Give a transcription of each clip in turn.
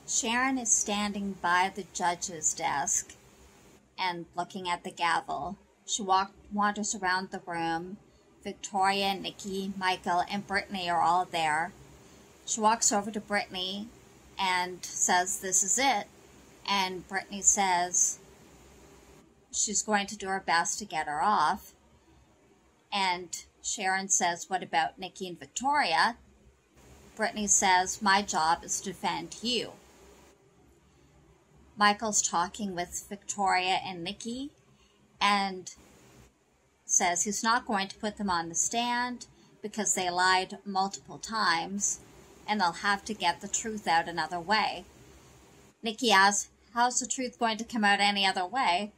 Sharon is standing by the judge's desk and looking at the gavel. She wanders around the room. Victoria, Nikki, Michael, and Brittany are all there. She walks over to Brittany and says, "This is it." And Brittany says she's going to do her best to get her off. And Sharon says, "What about Nikki and Victoria?" Brittany says, "My job is to defend you." Michael's talking with Victoria and Nikki and says he's not going to put them on the stand because they lied multiple times and they'll have to get the truth out another way. Nikki asks, "How's the truth going to come out any other way?"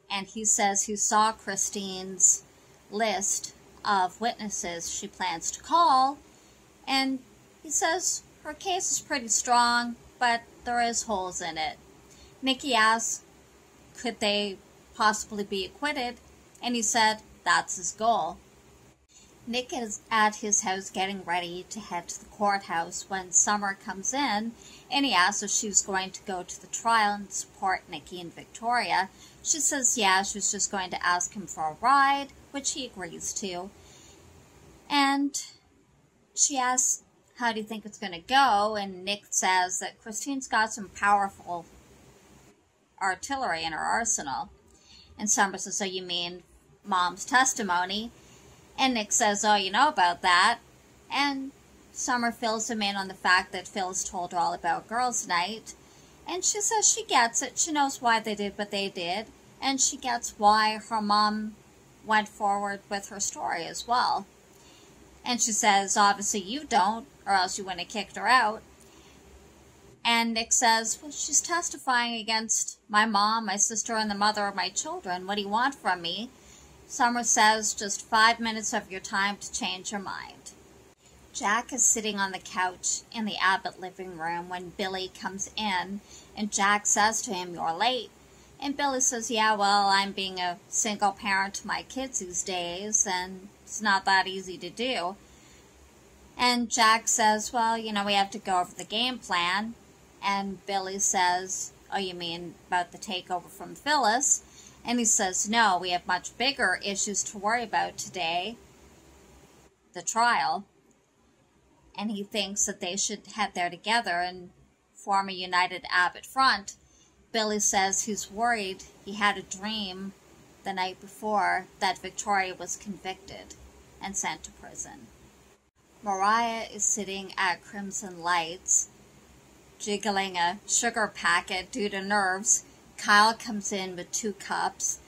And he says he saw Christine's list of witnesses she plans to call, and he says her case is pretty strong, but there is holes in it. Nikki asks, could they possibly be acquitted? And he said that's his goal. Nick is at his house getting ready to head to the courthouse when Summer comes in, and he asks if she's going to go to the trial and support Nikki and Victoria. She says yeah, she was just going to ask him for a ride, which he agrees to. And she asks, "How do you think it's going to go?" And Nick says that Christine's got some powerful artillery in her arsenal. And Summer says, "So you mean Mom's testimony?" And Nick says, "Oh, you know about that." And Summer fills him in on the fact that Phyllis told her all about girls' night. And she says she gets it. She knows why they did what they did. And she gets why her mom went forward with her story as well. And she says, "Obviously you don't, or else you wouldn't have kicked her out." And Nick says, "Well, she's testifying against my mom, my sister, and the mother of my children. What do you want from me?" Summer says, "Just 5 minutes of your time to change your mind." Jack is sitting on the couch in the Abbott living room when Billy comes in, and Jack says to him, "You're late." And Billy says, "Yeah, well, I'm being a single parent to my kids these days, and it's not that easy to do." And Jack says, "Well, we have to go over the game plan." And Billy says, "Oh, you mean about the takeover from Phyllis?" And he says, "No, we have much bigger issues to worry about today, the trial." And he thinks that they should head there together and form a united Abbott front. Billy says he's worried he had a dream the night before that Victoria was convicted and sent to prison. Mariah is sitting at Crimson Lights, jiggling a sugar packet due to nerves. Kyle comes in with 2 cups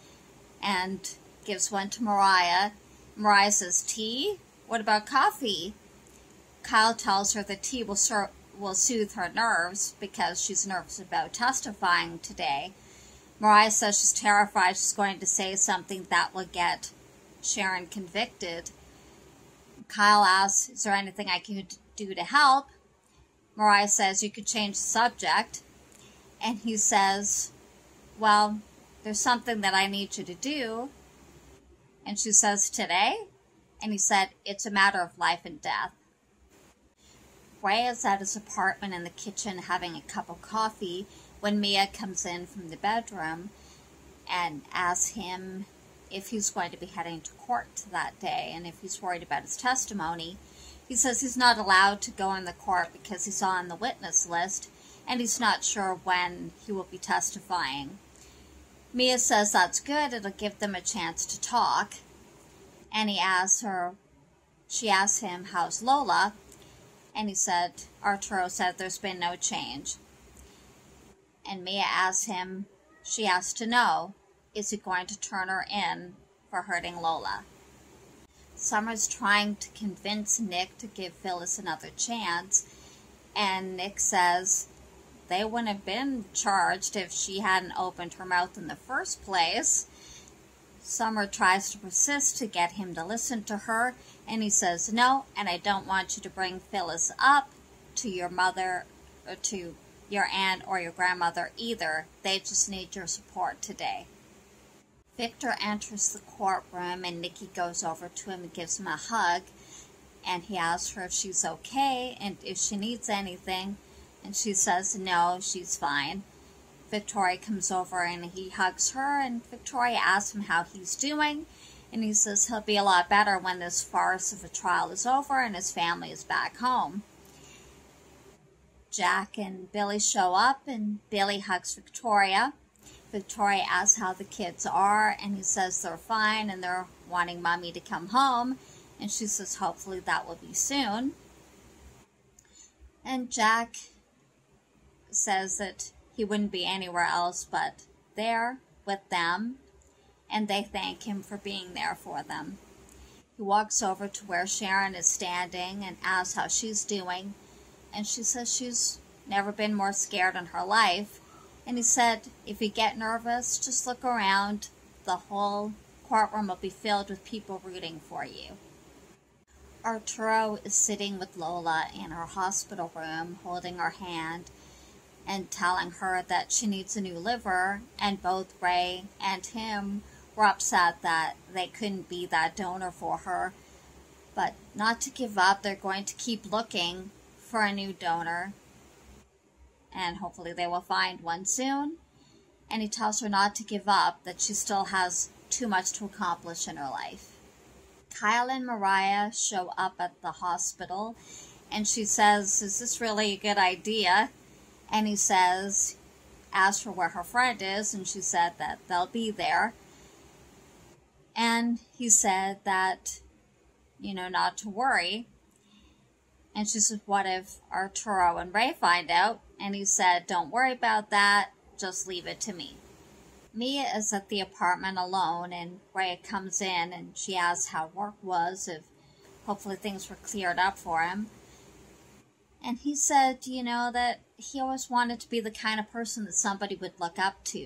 and gives one to Mariah. Mariah says, "Tea? What about coffee?" Kyle tells her that tea will soothe her nerves because she's nervous about testifying today. Mariah says she's terrified she's going to say something that will get Sharon convicted. Kyle asks, "Is there anything I can do to help?" Mariah says, "You could change the subject." And he says, "Well, there's something that I need you to do." And she says, "Today?" And he said, "It's a matter of life and death." Ray is at his apartment in the kitchen having a cup of coffee when Mia comes in from the bedroom and asks him if he's going to be heading to court that day and if he's worried about his testimony. He says he's not allowed to go in the court because he's on the witness list and he's not sure when he will be testifying. Mia says that's good, it'll give them a chance to talk. And she asks him, "How's Lola?" And he said, Arturo said there's been no change. And Mia asks him, she has to know, is he going to turn her in for hurting Lola? Summer's trying to convince Nick to give Phyllis another chance, and Nick says they wouldn't have been charged if she hadn't opened her mouth in the first place. Summer tries to persist to get him to listen to her, and he says, "No, and I don't want you to bring Phyllis up to your mother or to your aunt or your grandmother either. They just need your support today." Victor enters the courtroom, and Nikki goes over to him and gives him a hug, and he asks her if she's okay and if she needs anything, And she says no, she's fine. Victoria comes over and he hugs her, and Victoria asks him how he's doing, and he says he'll be a lot better when this farce of a trial is over and his family is back home. Jack and Billy show up, and Billy hugs Victoria. Victoria asks how the kids are, and he says they're fine and they're wanting Mommy to come home, and she says hopefully that will be soon. And Jack says that he wouldn't be anywhere else but there with them, and they thank him for being there for them. He walks over to where Sharon is standing and asks how she's doing, and she says she's never been more scared in her life. And he said, if you get nervous, just look around. The whole courtroom will be filled with people rooting for you. Arturo is sitting with Lola in her hospital room, holding her hand and telling her that she needs a new liver, and both Ray and him were upset that they couldn't be that donor for her, but not to give up. They're going to keep looking for a new donor, and hopefully they will find one soon. And he tells her not to give up, that she still has too much to accomplish in her life. Kyle and Mariah show up at the hospital, and she says, is this really a good idea? And he says, ask her where her friend is, and she said that they'll be there. And he said that, not to worry. And she said, what if Arturo and Ray find out? And he said, don't worry about that, just leave it to me. Mia is at the apartment alone, and Ray comes in, and she asks how work was, if hopefully things were cleared up for him. And he said, that he always wanted to be the kind of person that somebody would look up to.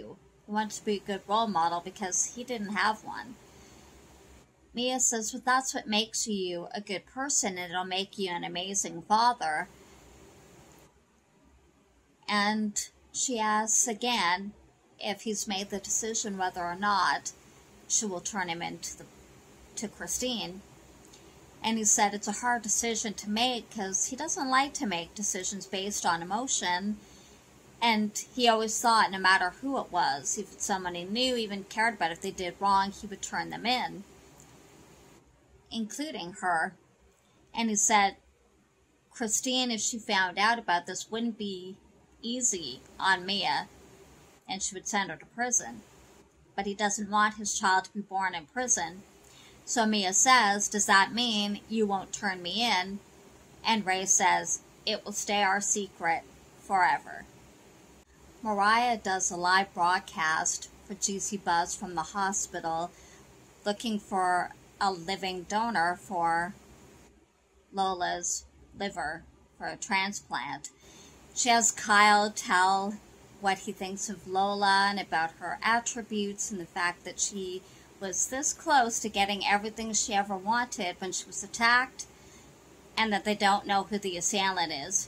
He wanted to be a good role model because he didn't have one. Mia says, well, that's what makes you a good person, and it'll make you an amazing father. And she asks again if he's made the decision whether or not she will turn him in to Christine. And he said it's a hard decision to make because he doesn't like to make decisions based on emotion. And he always thought no matter who it was, if it's someone he knew, even cared about, if they did wrong, he would turn them in, including her. And he said Christine, if she found out about this, wouldn't be easy on Mia, and she would send her to prison. But he doesn't want his child to be born in prison. So Mia says, does that mean you won't turn me in? And Ray says, it will stay our secret forever. Mariah does a live broadcast for GC Buzz from the hospital, looking for a living donor for Lola's liver for a transplant. She has Kyle tell what he thinks of Lola and about her attributes and the fact that she was this close to getting everything she ever wanted when she was attacked, and that they don't know who the assailant is.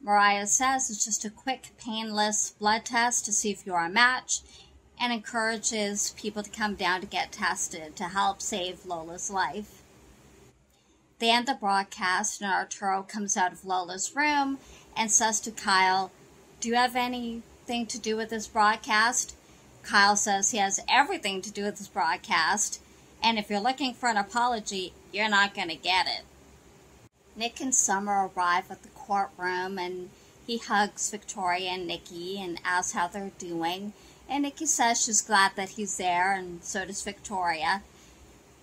Mariah says it's just a quick, painless blood test to see if you're a match, and encourages people to come down to get tested to help save Lola's life. They end the broadcast, and Arturo comes out of Lola's room and says to Kyle, do you have anything to do with this broadcast? Kyle says he has everything to do with this broadcast, and if you're looking for an apology, you're not going to get it. Nick and Summer arrive at the courtroom, and he hugs Victoria and Nikki and asks how they're doing. And Nikki says she's glad that he's there, and so does Victoria.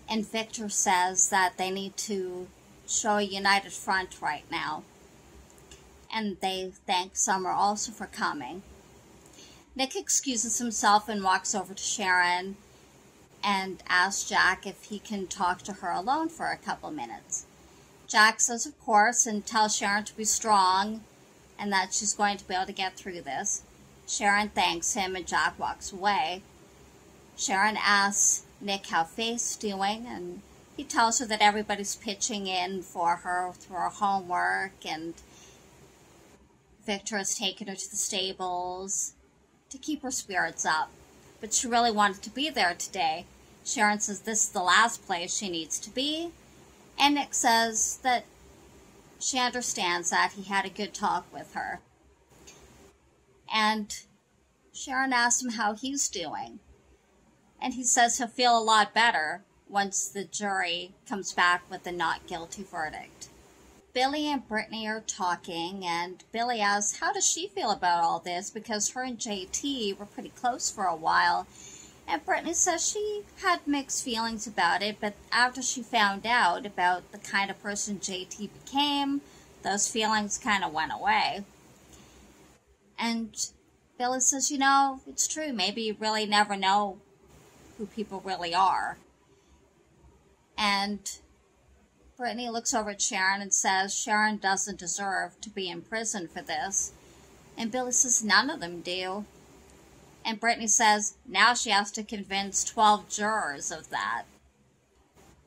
And Victor says that they need to show a united front right now. And they thank Summer also for coming. Nick excuses himself and walks over to Sharon and asks Jack if he can talk to her alone for a couple minutes. Jack says of course and tells Sharon to be strong and that she's going to be able to get through this. Sharon thanks him and Jack walks away. Sharon asks Nick how Faith's doing, and he tells her that everybody's pitching in for her through her homework, and Victor has taken her to the stables to keep her spirits up. But she really wanted to be there today. Sharon says this is the last place she needs to be, and Nick says that She understands that he had a good talk with her. And Sharon asks him how he's doing. And he says he'll feel a lot better once the jury comes back with a not guilty verdict. Billy and Brittany are talking, and Billy asks how does she feel about all this, because her and JT were pretty close for a while. And Brittany says she had mixed feelings about it, but after she found out about the kind of person JT became, those feelings kind of went away. And Billy says, you know, it's true. Maybe you really never know who people really are. And Brittany looks over at Sharon and says Sharon doesn't deserve to be in prison for this. And Billy says none of them do. And Brittany says now she has to convince 12 jurors of that.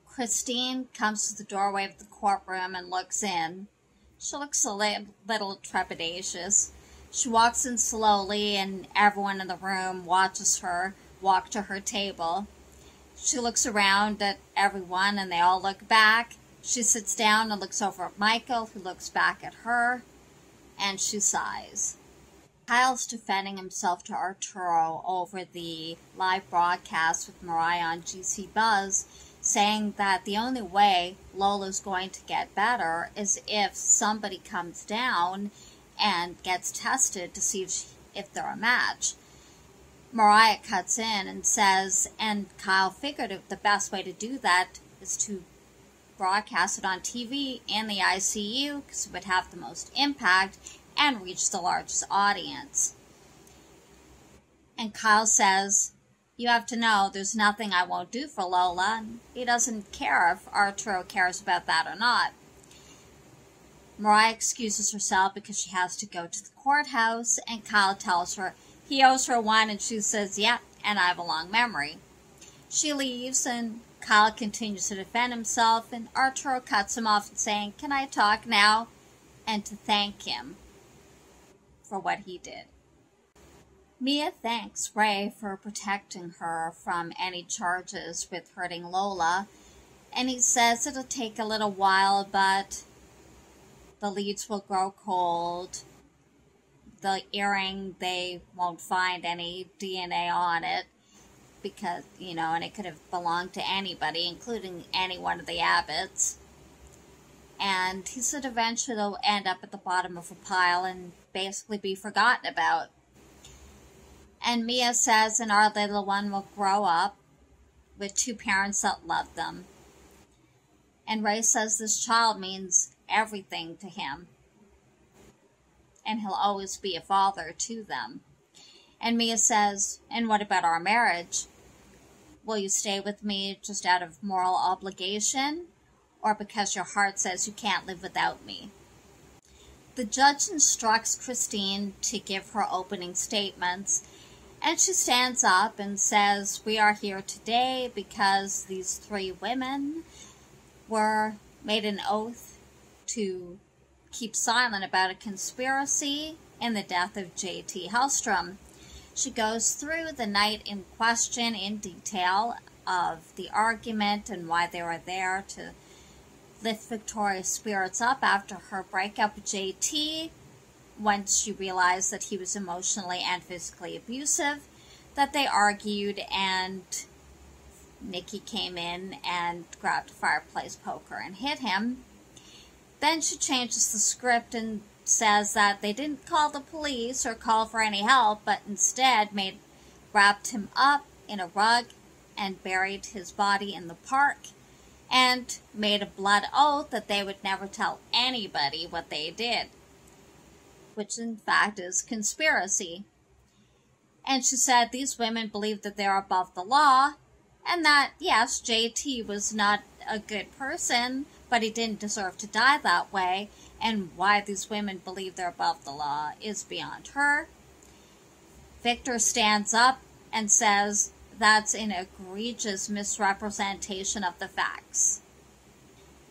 Christine comes to the doorway of the courtroom and looks in. She looks a little trepidatious. She walks in slowly, and everyone in the room watches her walk to her table. She looks around at everyone, and they all look back. She sits down and looks over at Michael, who looks back at her, and she sighs. Kyle's defending himself to Arturo over the live broadcast with Mariah on GC Buzz, saying that the only way Lola's going to get better is if somebody comes down and gets tested to see if they're a match. Mariah cuts in and says, and Kyle figured the best way to do that is to broadcast it on TV in the ICU because it would have the most impact and reach the largest audience. And Kyle says, you have to know there's nothing I won't do for Lola. And he doesn't care if Arturo cares about that or not. Mariah excuses herself because she has to go to the courthouse, and Kyle tells her he owes her one, and she says, yeah, and I have a long memory. She leaves, and Kyle continues to defend himself, and Arturo cuts him off and saying, can I talk now? And to thank him for what he did. Mia thanks Ray for protecting her from any charges with hurting Lola, and he says it'll take a little while, but the leads will grow cold. The earring, they won't find any DNA on it because, and it could have belonged to anybody, including any one of the Abbotts. And he said eventually they'll end up at the bottom of a pile and basically be forgotten about. And Mia says, and our little one will grow up with two parents that love them. And Ray says this child means everything to him, and he'll always be a father to them. And Mia says, and what about our marriage? Will you stay with me just out of moral obligation, or because your heart says you can't live without me? The judge instructs Christine to give her opening statements, and she stands up and says, we are here today because these three women made an oath to keep silent about a conspiracy in the death of J.T. Hellstrom. She goes through the night in question in detail of the argument and why they were there to lift Victoria's spirits up after her breakup with J.T. once she realized that he was emotionally and physically abusive, that they argued and Nikki came in and grabbed a fireplace poker and hit him. Then she changes the script and says that they didn't call the police or call for any help, but instead wrapped him up in a rug and buried his body in the park, and made a blood oath that they would never tell anybody what they did, which in fact is conspiracy. And she said these women believe that they're above the law, and that, yes, JT was not a good person, but he didn't deserve to die that way, and why these women believe they're above the law is beyond her. Victor stands up and says that's an egregious misrepresentation of the facts.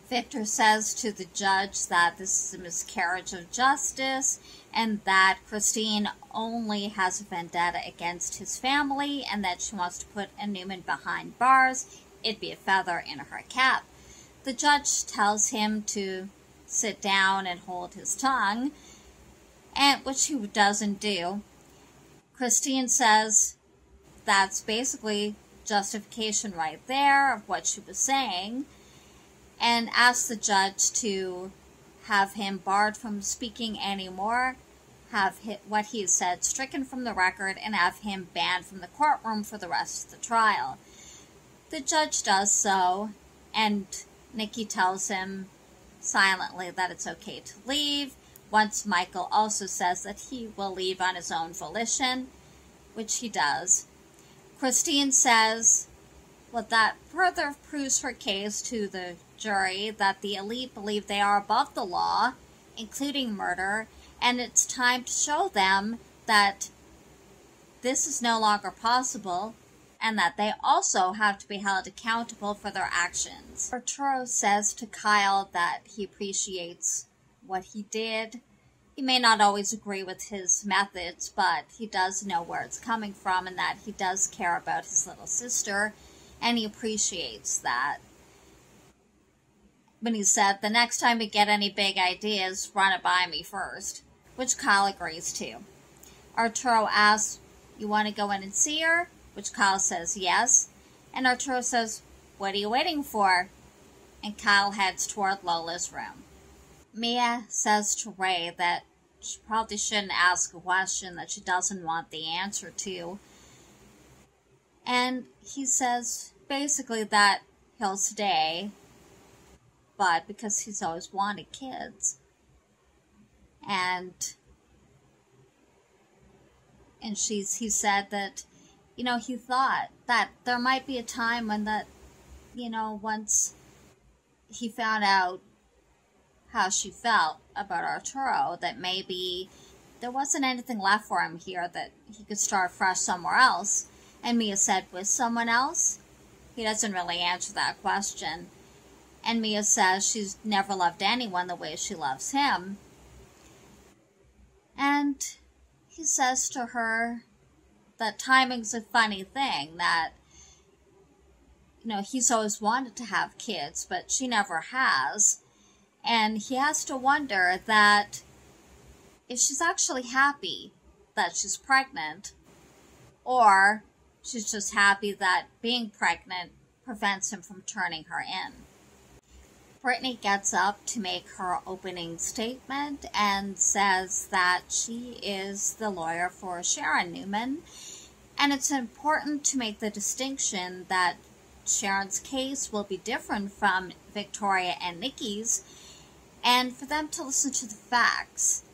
Victor says to the judge that this is a miscarriage of justice and that Christine only has a vendetta against his family and that she wants to put a Newman behind bars. It'd be a feather in her cap. The judge tells him to sit down and hold his tongue, and which he doesn't do. Christine says that's basically justification right there of what she was saying, and asks the judge to have him barred from speaking anymore, have what he said stricken from the record, and have him banned from the courtroom for the rest of the trial. The judge does so, and Nikki tells him silently that it's okay to leave, once Michael also says that he will leave on his own volition, which he does. Christine says, well, that further proves her case to the jury that the elite believe they are above the law, including murder, and it's time to show them that this is no longer possible, and that they also have to be held accountable for their actions. Arturo says to Kyle that he appreciates what he did. He may not always agree with his methods, but he does know where it's coming from and that he does care about his little sister, and he appreciates that. When he said, the next time you get any big ideas, run it by me first, which Kyle agrees to. Arturo asks, you want to go in and see her? Which Kyle says yes, and Arturo says, what are you waiting for? And Kyle heads toward Lola's room. Mia says to Ray that she probably shouldn't ask a question that she doesn't want the answer to. And he says basically that he'll stay, but because he's always wanted kids. And he said that, he thought that there might be a time when that, once he found out how she felt about Arturo, that maybe there wasn't anything left for him here, that he could start fresh somewhere else. And Mia said, with someone else? He doesn't really answer that question. And Mia says she's never loved anyone the way she loves him. And he says to her that timing's a funny thing, that, he's always wanted to have kids, but she never has. And he has to wonder that if she's actually happy that she's pregnant, or she's just happy that being pregnant prevents him from turning her in. Brittany gets up to make her opening statement and says that she is the lawyer for Sharon Newman, and it's important to make the distinction that Sharon's case will be different from Victoria and Nikki's, and for them to listen to the facts,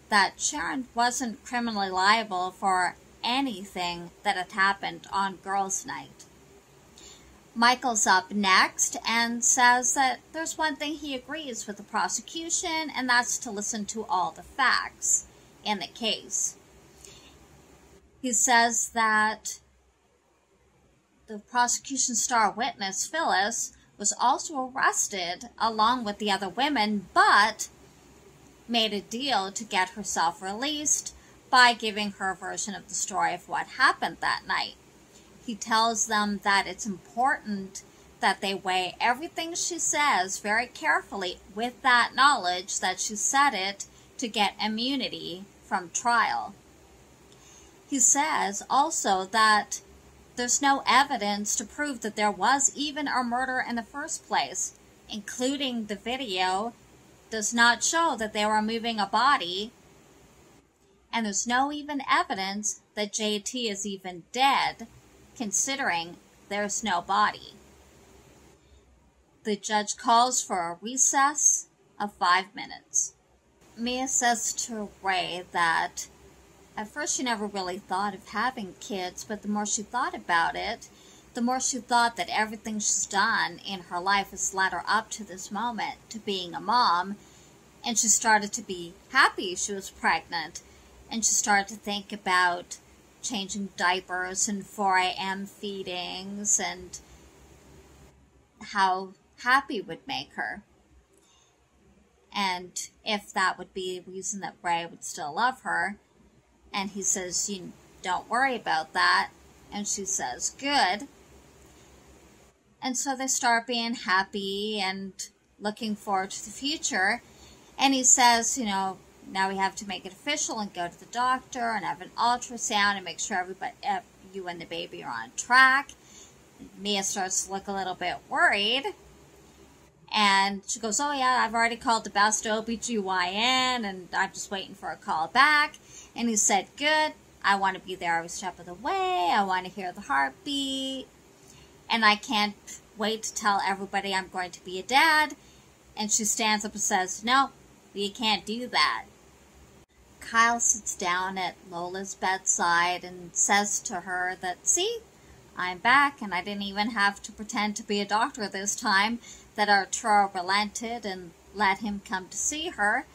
that Sharon wasn't criminally liable for anything that had happened on girls' night. Michael's up next and says that there's one thing he agrees with the prosecution, and that's to listen to all the facts in the case. He says that the prosecution's star witness, Phyllis, was also arrested along with the other women, but made a deal to get herself released by giving her version of the story of what happened that night. He tells them that it's important that they weigh everything she says very carefully with that knowledge that she said it to get immunity from trial. He says also that there's no evidence to prove that there was even a murder in the first place, including the video does not show that they were moving a body, and there's no even evidence that JT is even dead, considering there's no body. The judge calls for a recess of 5 minutes. Mia says to Ray that at first she never really thought of having kids, but the more she thought about it, the more she thought that everything she's done in her life has led her up to this moment, to being a mom, and she started to be happy she was pregnant, and she started to think about changing diapers and 4 a.m. feedings and how happy would make her. And if that would be a reason that Ray would still love her. And he says, you don't worry about that. And she says, good. And so they start being happy and looking forward to the future. And he says, now we have to make it official and go to the doctor and have an ultrasound and make sure everybody, you and the baby are on track. Mia starts to look a little bit worried. And she goes, oh yeah, I've already called the best OBGYN and I'm just waiting for a call back. And he said, good, I want to be there every step of the way. I want to hear the heartbeat. And I can't wait to tell everybody I'm going to be a dad. And she stands up and says, no, you can't do that. Kyle sits down at Lola's bedside and says to her that, see, I'm back and I didn't even have to pretend to be a doctor this time, that Arturo relented and let him come to see her.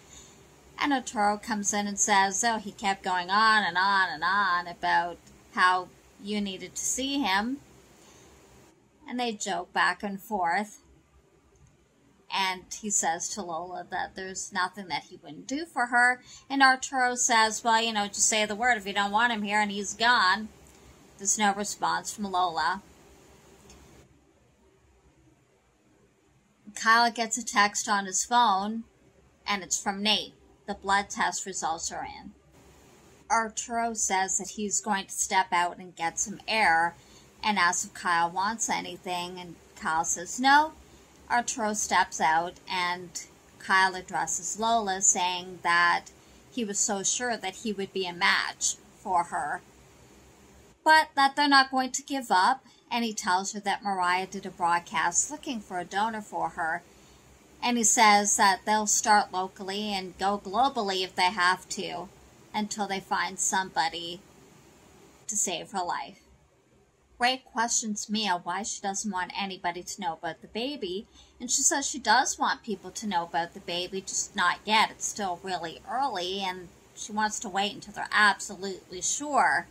And Arturo comes in and says, oh, he kept going on and on and on about how you needed to see him. And they joke back and forth. And he says to Lola that there's nothing that he wouldn't do for her. And Arturo says, well, just say the word if you don't want him here, and he's gone. There's no response from Lola. Kyle gets a text on his phone, and it's from Nate. The blood test results are in. Arturo says that he's going to step out and get some air, and asks if Kyle wants anything, and Kyle says no. Arturo steps out, and Kyle addresses Lola, saying that he was so sure that he would be a match for her, but that they're not going to give up, and he tells her that Mariah did a broadcast looking for a donor for her, and he says that they'll start locally and go globally if they have to, until they find somebody to save her life. Ray questions Mia why she doesn't want anybody to know about the baby, and she says she does want people to know about the baby, just not yet. It's still really early, and she wants to wait until they're absolutely sure.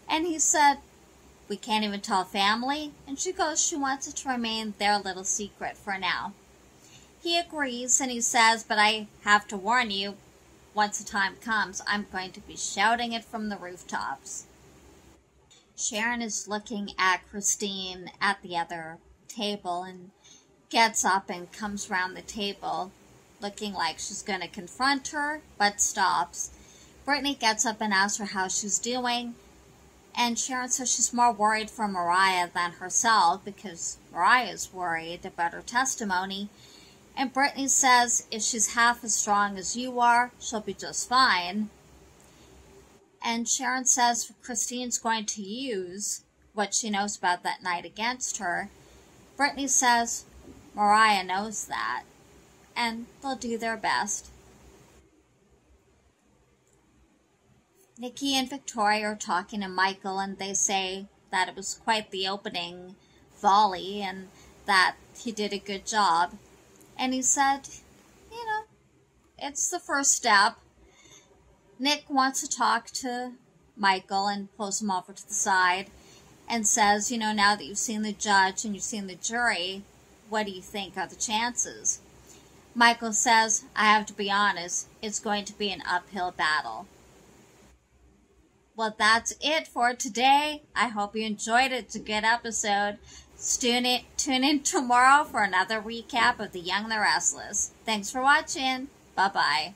And he said, we can't even tell family, and she goes, she wants it to remain their little secret for now. He agrees, and he says, but I have to warn you, once the time comes, I'm going to be shouting it from the rooftops. Sharon is looking at Christine at the other table and gets up and comes around the table looking like she's going to confront her, but stops. Brittany gets up and asks her how she's doing, and Sharon says she's more worried for Mariah than herself because Mariah's worried about her testimony. And Brittany says if she's half as strong as you are, she'll be just fine. And Sharon says Christine's going to use what she knows about that night against her. Brittany says Mariah knows that, and they'll do their best. Nikki and Victoria are talking to Michael, and they say that it was quite the opening volley and that he did a good job. And he said, it's the first step. Nick wants to talk to Michael and pulls him over to the side and says, now that you've seen the judge and you've seen the jury, what do you think are the chances? Michael says, I have to be honest, it's going to be an uphill battle. Well, that's it for today. I hope you enjoyed it. It's a good episode. Tune in tomorrow for another recap of The Young and the Restless. Thanks for watching. Bye-bye.